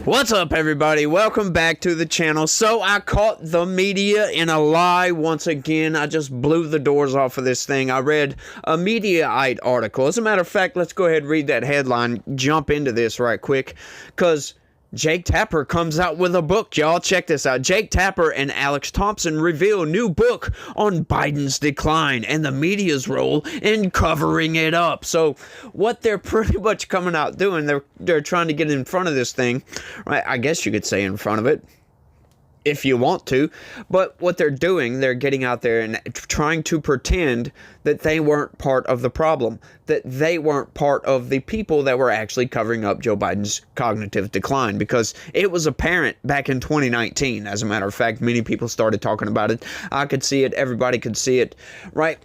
What's up, everybody? Welcome back to the channel. So I caught the media in a lie once again. I just blew the doors off of this thing. I read a Mediaite article. As a matter of fact, let's go ahead and read that headline, jump into this right quick, because Jake Tapper comes out with a book, y'all. Check this out. Jake Tapper and Alex Thompson reveal new book on Biden's decline and the media's role in covering it up. So what they're pretty much coming out doing, they're trying to get in front of this thing, right? I guess you could say in front of it, if you want to. But what they're doing, they're getting out there and trying to pretend that they weren't part of the problem, that they weren't part of the people that were actually covering up Joe Biden's cognitive decline, because it was apparent back in 2019. As a matter of fact, many people started talking about it. I could see it. Everybody could see it, right?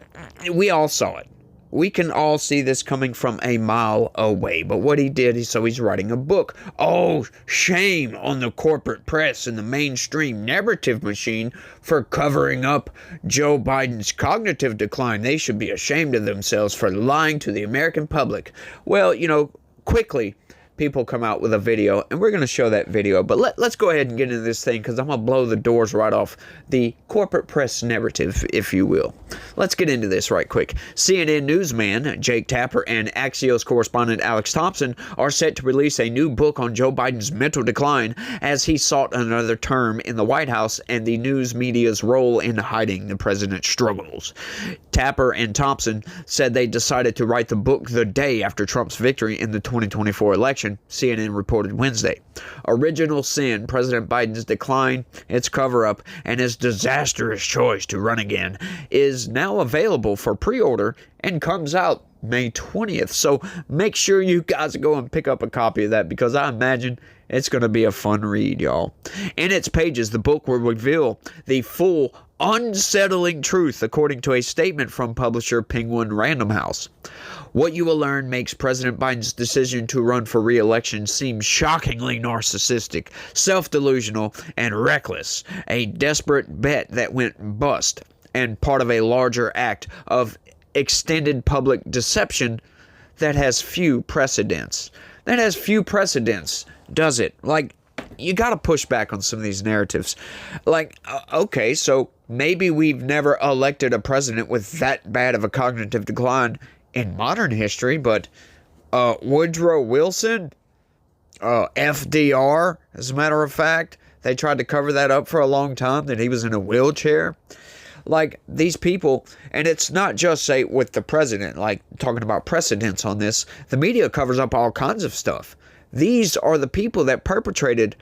We all saw it. We can all see this coming from a mile away. But what he did is, so he's writing a book. Oh, shame on the corporate press and the mainstream narrative machine for covering up Joe Biden's cognitive decline. They should be ashamed of themselves for lying to the American public. Well, you know, quickly, people come out with a video, and we're going to show that video. But let's go ahead and get into this thing, because I'm going to blow the doors right off the corporate press narrative, if you will. Let's get into this right quick. CNN newsman Jake Tapper and Axios correspondent Alex Thompson are set to release a new book on Joe Biden's mental decline as he sought another term in the White House and the news media's role in hiding the president's struggles. Tapper and Thompson said they decided to write the book the day after Trump's victory in the 2024 election, CNN reported Wednesday. Original Sin, President Biden's decline, its cover-up, and his disastrous choice to run again, is now available for pre-order and comes out May 20th. So make sure you guys go and pick up a copy of that, because I imagine it's going to be a fun read, y'all. In its pages, the book will reveal the full, unsettling truth, according to a statement from publisher Penguin Random House. What you will learn makes President Biden's decision to run for re-election seem shockingly narcissistic, self-delusional, and reckless, a desperate bet that went bust, and part of a larger act of extended public deception that has few precedents. That has few precedents, does it? Like, you got to push back on some of these narratives. Like, okay, so maybe we've never elected a president with that bad of a cognitive decline in modern history, but Woodrow Wilson, FDR, as a matter of fact, they tried to cover that up for a long time, that he was in a wheelchair. Like, these people, and it's not just, say, with the president, like, talking about precedents on this, the media covers up all kinds of stuff. These are the people that perpetrated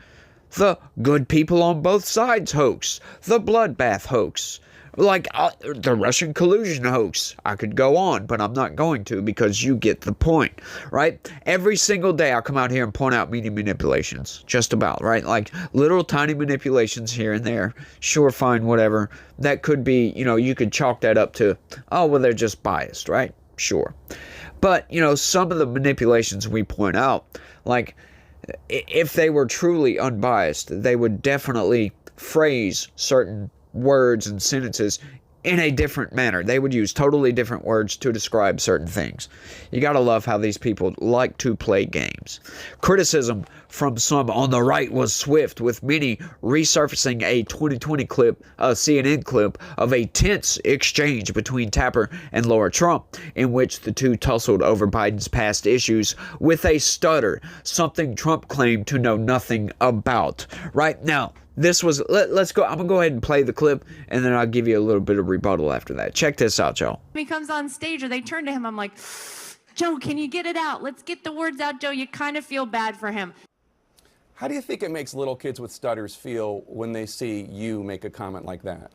the good people on both sides hoax, the bloodbath hoax, like the Russian collusion hoax. I could go on, but I'm not going to, because you get the point, right? Every single day I come out here and point out media manipulations, just about, right? Like little tiny manipulations here and there. Sure, fine, whatever. That could be, you know, you could chalk that up to, oh, well, they're just biased, right? Sure. But, you know, some of the manipulations we point out, like, if they were truly unbiased, they would definitely phrase certain words and sentences in a different manner. They would use totally different words to describe certain things. You gotta love how these people like to play games. Criticism from some on the right was swift, with many resurfacing a 2020 clip, a CNN clip, of a tense exchange between Tapper and Laura Trump, in which the two tussled over Biden's past issues with a stutter, something Trump claimed to know nothing about. Right now, this was, let's go, I'm going to go ahead and play the clip, and then I'll give you a little bit of rebuttal after that. Check this out, y'all. He comes on stage, or they turn to him, I'm like, Joe, can you get it out? Let's get the words out, Joe. You kind of feel bad for him. How do you think it makes little kids with stutters feel when they see you make a comment like that?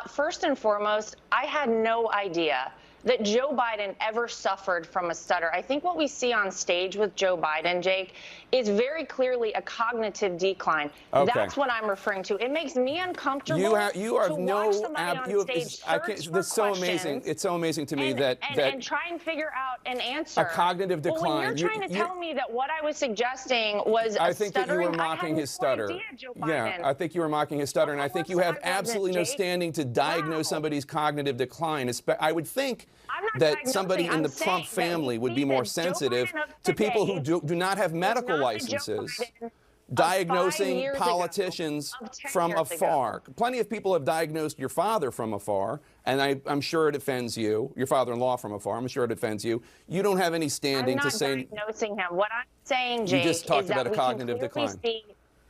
First and foremost, I had no idea that Joe Biden ever suffered from a stutter. I think what we see on stage with Joe Biden, Jake, is very clearly a cognitive decline. Okay. That's what I'm referring to. It makes me uncomfortable You are to no watch somebody on stage That's so amazing. It's so amazing to me that try and figure out an answer. A cognitive decline. Well, when you're trying to tell me that what I was suggesting was I think that you were mocking his stutter. Yeah, I think you were mocking his stutter, and I think you have absolutely no standing to diagnose somebody's cognitive decline. I would think I'm not that diagnosing, somebody in I'm the saying Trump that family would be more Joe sensitive Biden of to people today who do not have is medical not the Joe licenses, Biden of 5 diagnosing years ago, politicians of 10 from years ago. afar. Plenty of people have diagnosed your father from afar, and I'm sure it offends you. Your father-in-law from afar. I'm sure it offends you. You don't have any I'm standing not to say. diagnosing him. What I'm saying, You Jake, just talked is about that a we cognitive can clearly decline. see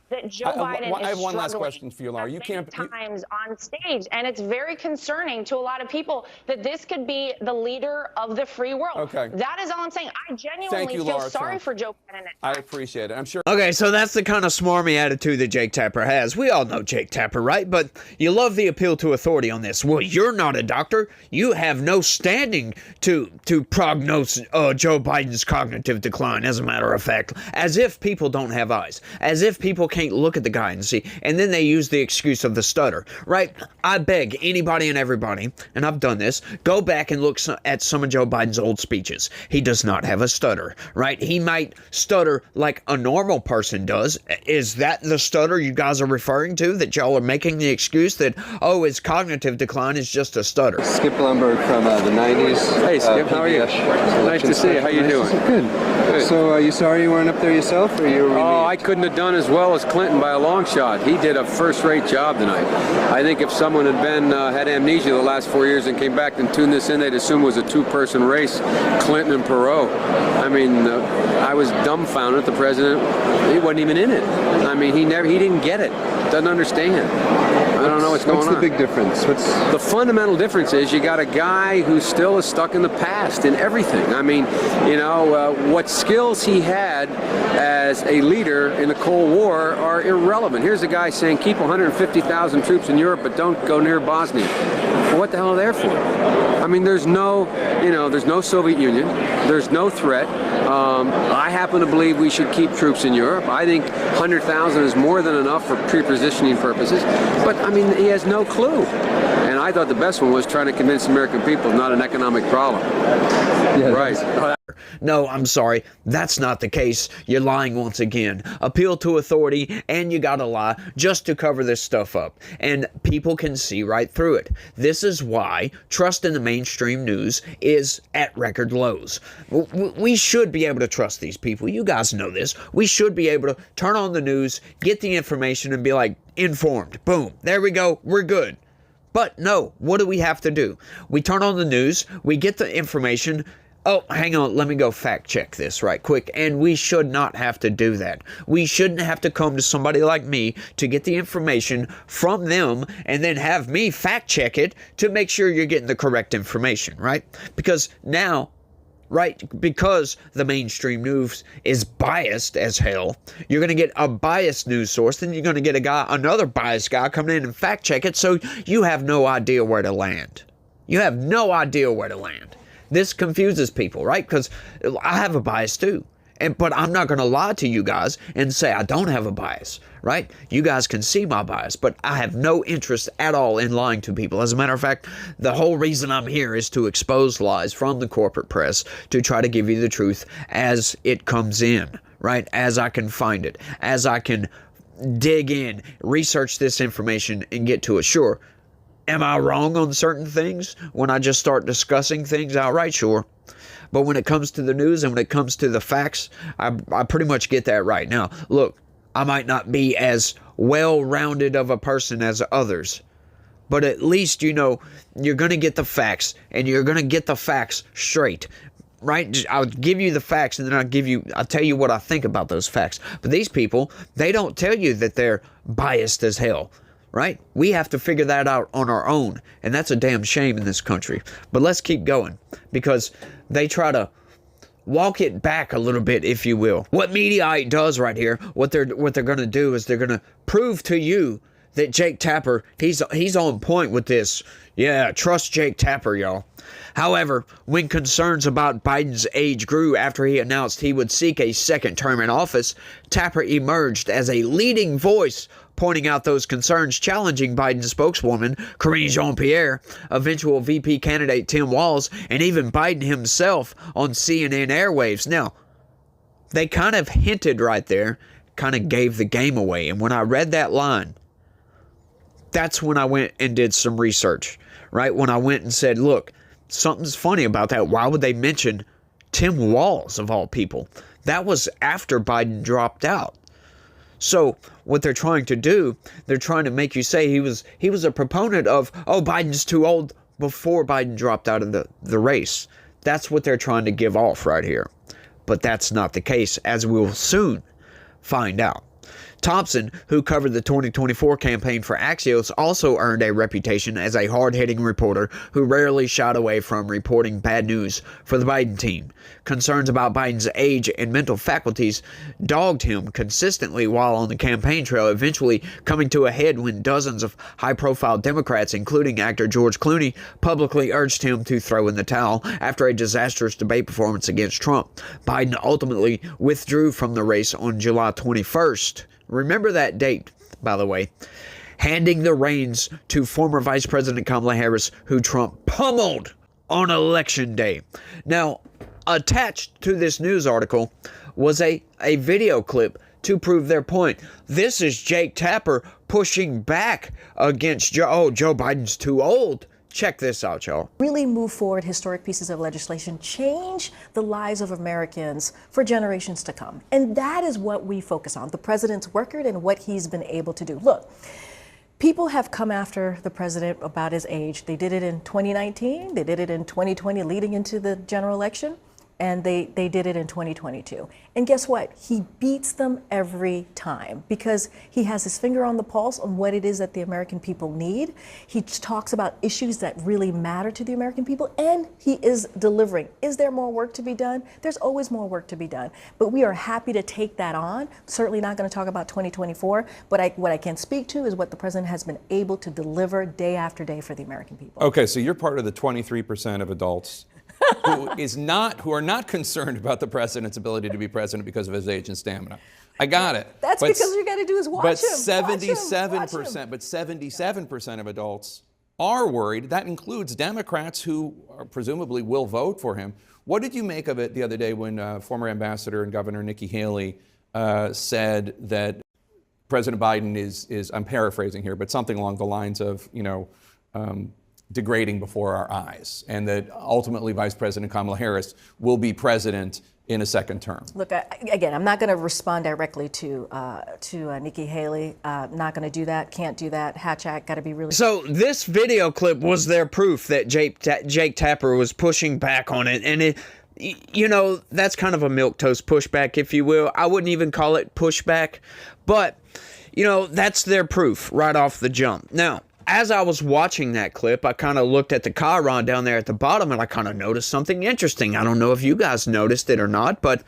that Joe Biden I is have one last struggling question for you, Laura. You many times on stage, and it's very concerning to a lot of people that this could be the leader of the free world. Okay. That is all I'm saying. I genuinely you, feel Laura sorry Trump. for Joe Biden. I appreciate it. I'm sure. Okay, so that's the kind of smarmy attitude that Jake Tapper has. We all know Jake Tapper, right? But you love the appeal to authority on this. Well, you're not a doctor. You have no standing to prognose Joe Biden's cognitive decline, as a matter of fact. As if people don't have eyes. As if people can't look at the guy and see. And then they use the excuse of the stutter, right? I beg anybody and everybody, and I've done this, go back and look at some of Joe Biden's old speeches. He does not have a stutter, right? He might stutter like a normal person does. Is that the stutter you guys are referring to? That y'all are making the excuse that, oh, his cognitive decline is just a stutter? Skip Lumberg from the 90s. Hey, Skip, how are you? Nice to see you. How you doing? Good. So, are you sorry you weren't up there yourself, or you were relieved? Oh, I couldn't have done as well as Clinton by a long shot. He did a first-rate job tonight. I think if someone had had amnesia the last 4 years and came back and tuned this in, they'd assume it was a two-person race, Clinton and Perot. I mean, I was dumbfounded. The president, he wasn't even in it. I mean, he didn't get it. Doesn't understand. I don't know what's going on. What's the big difference? The fundamental difference is you got a guy who still is stuck in the past in everything. I mean, what skills he had as a leader in the Cold War are irrelevant. Here's a guy saying keep 150,000 troops in Europe, but don't go near Bosnia. Well, what the hell are they there for? I mean, there's no Soviet Union. There's no threat. I happen to believe we should keep troops in Europe. I think 100,000 is more than enough for pre-positioning purposes. But, I mean, he has no clue. And I thought the best one was trying to convince American people it's not an economic problem. Yeah, Right. No, I'm sorry. That's not the case. You're lying once again. Appeal to authority, and you gotta lie just to cover this stuff up. And people can see right through it. This is why trust in the mainstream news is at record lows. We should be able to trust these people. You guys know this. We should be able to turn on the news, get the information, and be like, informed. Boom. There we go. We're good. But no, what do we have to do? We turn on the news, we get the information. Oh, hang on, let me go fact check this right quick. And we should not have to do that. We shouldn't have to come to somebody like me to get the information from them and then have me fact check it to make sure you're getting the correct information, right? Because now, right, because the mainstream news is biased as hell, you're going to get a biased news source, then you're going to get another biased guy coming in and fact check it, so you have no idea where to land. You have no idea where to land. This confuses people, right? Because I have a bias too. But I'm not going to lie to you guys and say I don't have a bias, right? You guys can see my bias, but I have no interest at all in lying to people. As a matter of fact, the whole reason I'm here is to expose lies from the corporate press, to try to give you the truth as it comes in, right? As I can find it, as I can dig in, research this information and get to it. Sure. Am I wrong on certain things when I just start discussing things outright? Sure. But when it comes to the news and when it comes to the facts, I pretty much get that right. Now, look, I might not be as well-rounded of a person as others, but at least, you're going to get the facts, and you're going to get the facts straight. Right? I'll give you the facts, and then I'll tell you what I think about those facts. But these people, they don't tell you that they're biased as hell. Right? We have to figure that out on our own, and that's a damn shame in this country. But let's keep going, because they try to walk it back a little bit, if you will. What Mediaite does right here, what they're going to do is they're going to prove to you that Jake Tapper, he's on point with this. Yeah, trust Jake Tapper, y'all. However, when concerns about Biden's age grew after he announced he would seek a second term in office, Tapper emerged as a leading voice, pointing out those concerns, challenging Biden's spokeswoman, Karine Jean-Pierre, eventual VP candidate Tim Walz, and even Biden himself on CNN airwaves. Now, they kind of hinted right there, kind of gave the game away. And when I read that line, that's when I went and did some research, right? When I went and said, look, something's funny about that. Why would they mention Tim Walz, of all people? That was after Biden dropped out. So what they're trying to do, they're trying to make you say he was a proponent of, oh, Biden's too old, before Biden dropped out of the race. That's what they're trying to give off right here. But that's not the case, as we'll soon find out. Thompson, who covered the 2024 campaign for Axios, also earned a reputation as a hard-hitting reporter who rarely shied away from reporting bad news for the Biden team. Concerns about Biden's age and mental faculties dogged him consistently while on the campaign trail, eventually coming to a head when dozens of high-profile Democrats, including actor George Clooney, publicly urged him to throw in the towel after a disastrous debate performance against Trump. Biden ultimately withdrew from the race on July 21st. Remember that date, by the way. Handing the reins to former Vice President Kamala Harris, who Trump pummeled on Election Day. Now, attached to this news article was a video clip to prove their point. This is Jake Tapper pushing back against Joe Biden's too old. Check this out, y'all. Really move forward historic pieces of legislation, change the lives of Americans for generations to come. And that is what we focus on, the president's record and what he's been able to do. Look, people have come after the president about his age. They did it in 2019, they did it in 2020 leading into the general election, and they did it in 2022. And guess what? He beats them every time because he has his finger on the pulse on what it is that the American people need. He talks about issues that really matter to the American people, and he is delivering. Is there more work to be done? There's always more work to be done, but we are happy to take that on. Certainly not going to talk about 2024, but what I can speak to is what the president has been able to deliver day after day for the American people. Okay, so you're part of the 23% of adults who are not concerned about the president's ability to be president because of his age and stamina. I got it. That's because all you got to do is watch him. But 77% of adults are worried. That includes Democrats who presumably will vote for him. What did you make of it the other day when former Ambassador and Governor Nikki Haley said that President Biden is, I'm paraphrasing here, but something along the lines of, degrading before our eyes, and that ultimately Vice President Kamala Harris will be president in a second term? Look, again, I'm not going to respond directly to Nikki Haley. Not going to do that. Can't do that. Hatch Act. Got to be really. So this video clip was their proof that Jake Tapper was pushing back on it, and that's kind of a milquetoast pushback, if you will. I wouldn't even call it pushback, but that's their proof right off the jump. Now, as I was watching that clip, I kind of looked at the chyron down there at the bottom, and I kind of noticed something interesting. I don't know if you guys noticed it or not, but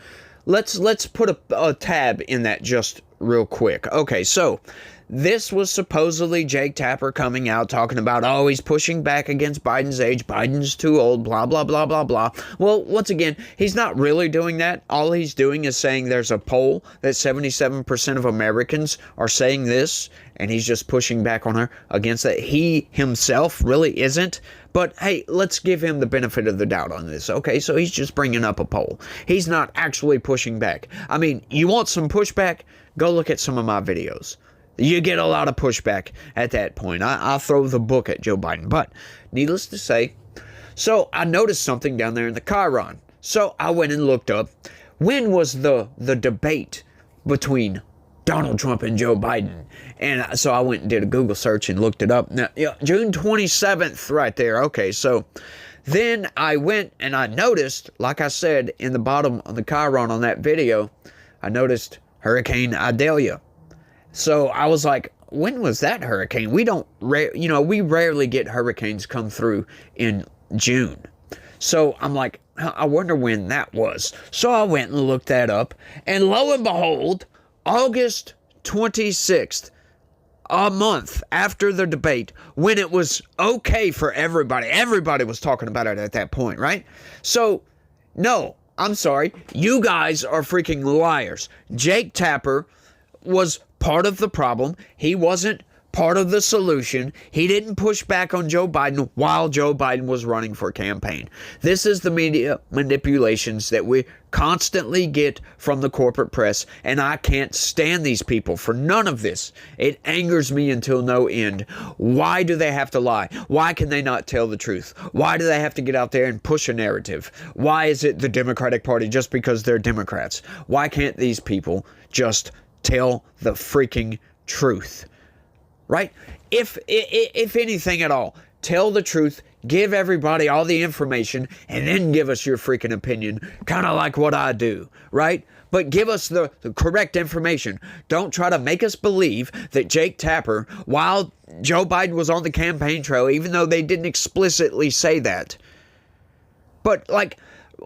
let's put a tab in that just real quick. Okay, so this was supposedly Jake Tapper coming out talking about, he's pushing back against Biden's age. Biden's too old, blah, blah, blah, blah, blah. Well, once again, he's not really doing that. All he's doing is saying there's a poll that 77% of Americans are saying this, and he's just pushing back on her against that. He himself really isn't. But hey, let's give him the benefit of the doubt on this. Okay, so he's just bringing up a poll. He's not actually pushing back. I mean, you want some pushback? Go look at some of my videos. You get a lot of pushback at that point. I'll throw the book at Joe Biden. But needless to say, so I noticed something down there in the chyron. So I went and looked up, when was the debate between Donald Trump and Joe Biden? And so I went and did a Google search and looked it up. Now, June 27th right there. Okay, so then I went and I noticed, like I said, in the bottom of the chyron on that video, I noticed Hurricane Idalia. So I was like, when was that hurricane? We we rarely get hurricanes come through in June. So I'm like, I wonder when that was. So I went and looked that up, and lo and behold, August 26th, a month after the debate, when it was okay for everybody. Everybody was talking about it at that point, right? So, no, I'm sorry. You guys are freaking liars. Jake Tapper was part of the problem. He wasn't part of the solution. He didn't push back on Joe Biden while Joe Biden was running for campaign. This is the media manipulations that we constantly get from the corporate press, and I can't stand these people for none of this. It angers me until no end. Why do they have to lie? Why can they not tell the truth? Why do they have to get out there and push a narrative? Why is it the Democratic Party just because they're Democrats? Why can't these people just tell the freaking truth? Right? If anything at all, tell the truth, give everybody all the information, and then give us your freaking opinion, kind of like what I do, right? But give us the correct information. Don't try to make us believe that Jake Tapper, while Joe Biden was on the campaign trail, even though they didn't explicitly say that. But, like,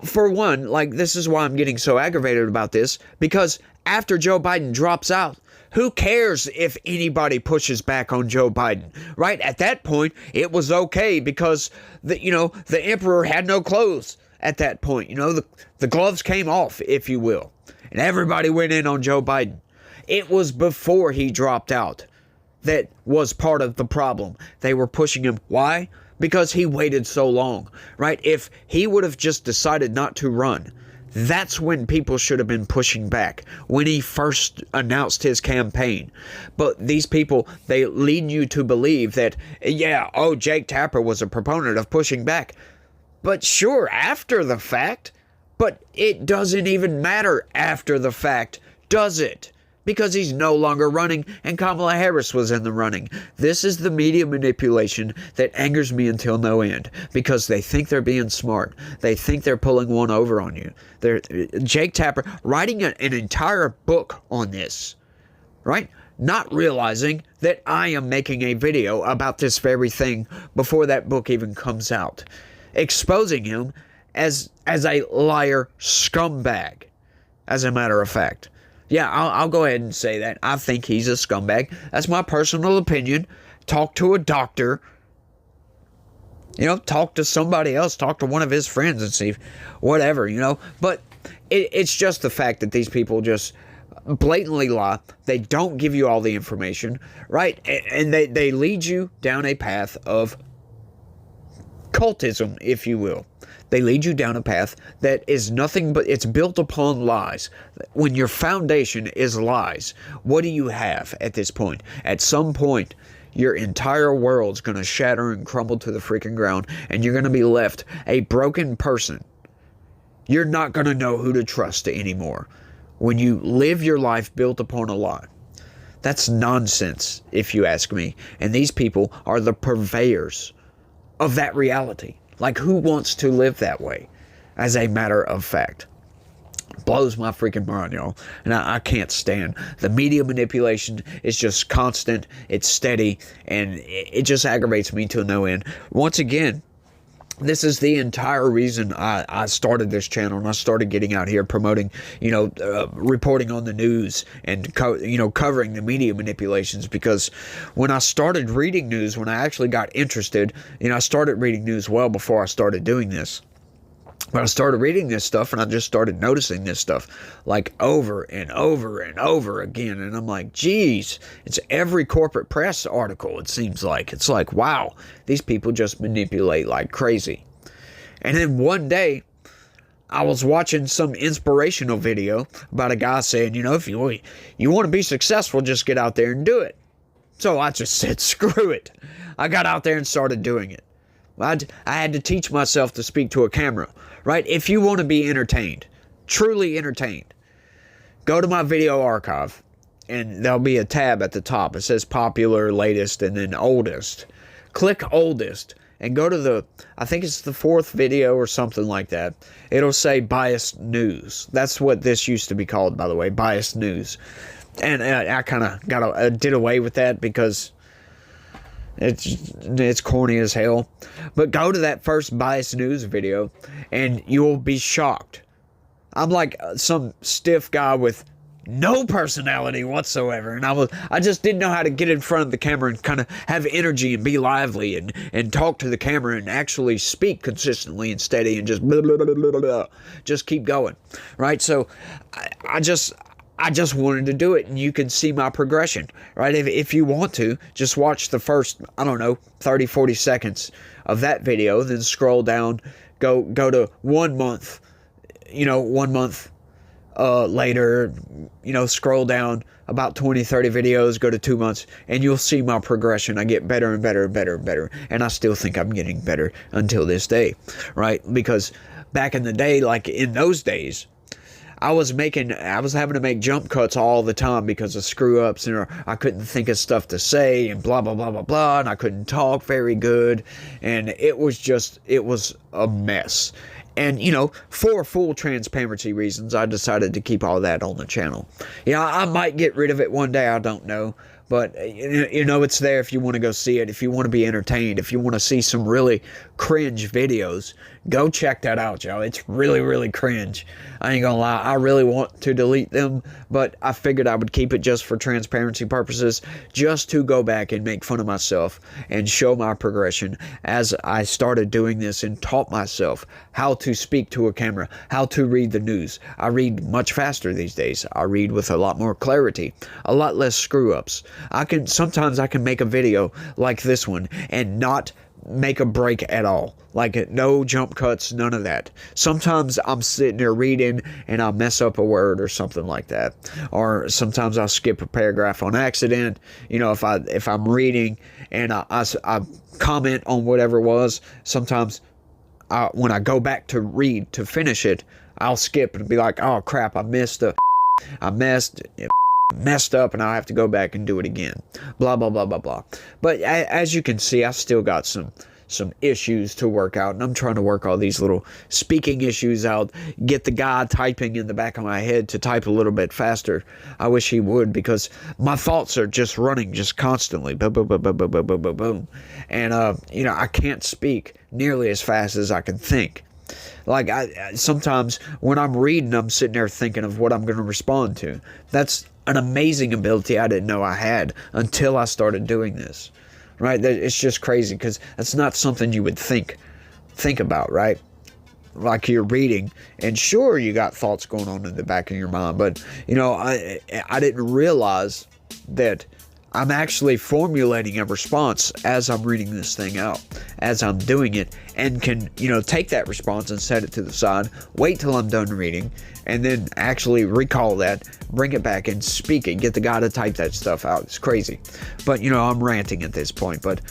for one, like, this is why I'm getting so aggravated about this, because after Joe Biden drops out, who cares if anybody pushes back on Joe Biden, right? At that point, it was okay because the emperor had no clothes at that point. The gloves came off, if you will, and everybody went in on Joe Biden. It was before he dropped out that was part of the problem. They were pushing him. Why? Because he waited so long, right? If he would have just decided not to run, that's when people should have been pushing back, when he first announced his campaign. But these people, they lead you to believe that, Jake Tapper was a proponent of pushing back. But sure, after the fact. But it doesn't even matter after the fact, does it? Because he's no longer running and Kamala Harris was in the running. This is the media manipulation that angers me until no end, because they think they're being smart. They think they're pulling one over on you. Jake Tapper writing an entire book on this, right? Not realizing that I am making a video about this very thing before that book even comes out, exposing him as a liar scumbag, as a matter of fact. Yeah, I'll go ahead and say that. I think he's a scumbag. That's my personal opinion. Talk to a doctor. Talk to somebody else. Talk to one of his friends and see whatever, But it's just the fact that these people just blatantly lie. They don't give you all the information, right? And they lead you down a path of cultism, if you will. They lead you down a path that is nothing but, it's built upon lies. When your foundation is lies, what do you have at this point? At some point, your entire world's going to shatter and crumble to the freaking ground, and you're going to be left a broken person. You're not going to know who to trust anymore when you live your life built upon a lie. That's nonsense, if you ask me. And these people are the purveyors of that reality. Like, who wants to live that way, as a matter of fact? Blows my freaking mind, y'all. And I can't stand. The media manipulation is just constant. It's steady. And it just aggravates me to no end. Once again, this is the entire reason I started this channel, and I started getting out here promoting, reporting on the news and, covering the media manipulations. Because when I started reading news, when I actually got interested, I started reading news well before I started doing this. But I started reading this stuff, and I just started noticing this stuff like over and over and over again. And I'm like, geez, it's every corporate press article, it seems like. It's like, wow, these people just manipulate like crazy. And then one day, I was watching some inspirational video about a guy saying, if you want to be successful, just get out there and do it. So I just said, screw it. I got out there and started doing it. I had to teach myself to speak to a camera, right? If you want to be entertained, truly entertained, go to my video archive, and there'll be a tab at the top. It says popular, latest, and then oldest. Click oldest and go to I think it's the 4th video or something like that. It'll say biased news. That's what this used to be called, by the way, biased news. And I kind of did away with that because it's corny as hell. But go to that first biased news video and you'll be shocked. I'm like some stiff guy with no personality whatsoever, and I just didn't know how to get in front of the camera and kind of have energy and be lively and talk to the camera and actually speak consistently and steady and just blah, blah, blah, blah, blah, just keep going, right? So I just wanted to do it, and you can see my progression, right? If you want to, just watch the first, I don't know, 30, 40 seconds of that video, then scroll down, go to 1 month, 1 month later, scroll down about 20, 30 videos, go to 2 months, and you'll see my progression. I get better and better and better and better, and I still think I'm getting better until this day, right? Because back in the day, like in those days, I was having to make jump cuts all the time because of screw ups, and I couldn't think of stuff to say, and blah, blah, blah, blah, blah, and I couldn't talk very good, and it was a mess. And, for full transparency reasons, I decided to keep all that on the channel. I might get rid of it one day, I don't know. But, it's there if you want to go see it, if you want to be entertained, if you want to see some really cringe videos, go check that out, y'all. It's really, really cringe. I ain't gonna lie, I really want to delete them, but I figured I would keep it just for transparency purposes, just to go back and make fun of myself and show my progression as I started doing this and taught myself how to speak to a camera, how to read the news. I read much faster these days. I read with a lot more clarity, a lot less screw-ups. Sometimes I can make a video like this one and not make a break at all. Like, no jump cuts, none of that. Sometimes I'm sitting there reading and I'll mess up a word or something like that. Or sometimes I'll skip a paragraph on accident. If I'm reading and I comment on whatever it was, sometimes when I go back to read to finish it, I'll skip and be like, oh crap, I messed up, and I'll have to go back and do it again. Blah, blah, blah, blah, blah. But as you can see, I still got some issues to work out, and I'm trying to work all these little speaking issues out, get the guy typing in the back of my head to type a little bit faster. I wish he would, because my thoughts are just running just constantly. Boom, boom, boom, boom, boom, boom, boom, boom, boom. And, I can't speak nearly as fast as I can think. Like, sometimes when I'm reading, I'm sitting there thinking of what I'm going to respond to. That's an amazing ability I didn't know I had until I started doing this, right? It's just crazy, because that's not something you would think about, right? Like, you're reading, and sure, you got thoughts going on in the back of your mind, but, I didn't realize that I'm actually formulating a response as I'm reading this thing out, as I'm doing it, and can, take that response and set it to the side, wait till I'm done reading, and then actually recall that, bring it back and speak it, get the guy to type that stuff out. It's crazy. But, I'm ranting at this point. But,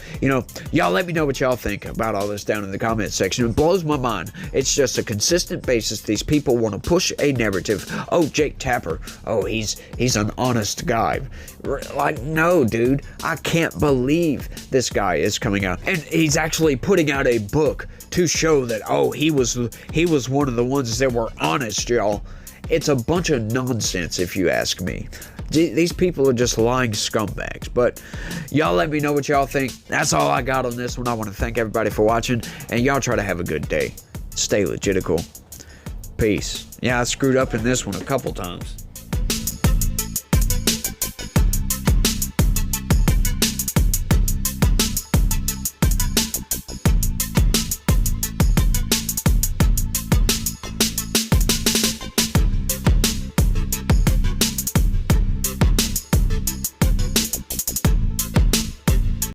y'all let me know what y'all think about all this down in the comment section. It blows my mind. It's just a consistent basis. These people want to push a narrative. Oh, Jake Tapper. Oh, he's an honest guy. Like, no, dude. I can't believe this guy is coming out. And he's actually putting out a book to show that, oh, he was one of the ones that were honest, y'all. It's a bunch of nonsense, if you ask me. These people are just lying scumbags. But y'all let me know what y'all think. That's all I got on this one. I want to thank everybody for watching, and y'all try to have a good day. Stay legitical. Peace. Yeah, I screwed up in this one a couple times.